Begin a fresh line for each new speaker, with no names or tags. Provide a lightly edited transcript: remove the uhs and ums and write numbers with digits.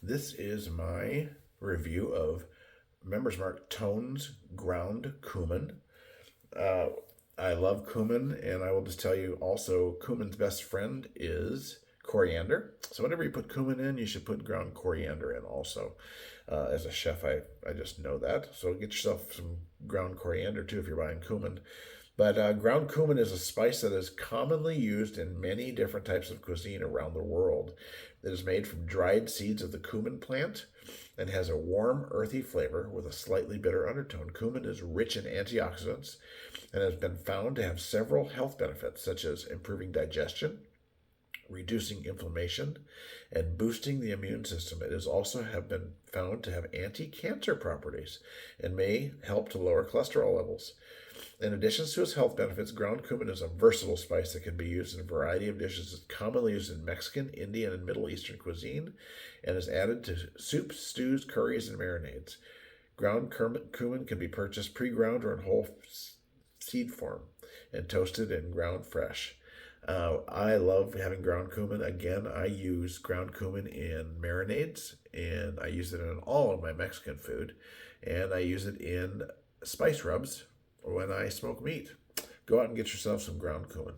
This is my review of Members Mark Tone's Ground Cumin. Uh, I love cumin, and I will just tell you also, cumin's best friend is coriander. So whenever you put cumin in, you should put ground coriander in also. As a chef, I just know that. So get yourself some ground coriander too if you're buying cumin. But ground cumin is a spice that is commonly used in many different types of cuisine around the world. It is made from dried seeds of the cumin plant and has a warm, earthy flavor with a slightly bitter undertone. Cumin is rich in antioxidants and has been found to have several health benefits, such as improving digestion, reducing inflammation, and boosting the immune system. It is also have been found to have anti-cancer properties and may help to lower cholesterol levels. In addition to its health benefits, ground cumin is a versatile spice that can be used in a variety of dishes. It's commonly used in Mexican, Indian, and Middle Eastern cuisine and is added to soups, stews, curries, and marinades. Ground cumin can be purchased pre-ground or in whole seed form and toasted and ground fresh. I love having ground cumin. Again, I use ground cumin in marinades, and I use it in all of my Mexican food, and I use it in spice rubs when I smoke meat. Go out and get yourself some ground cumin.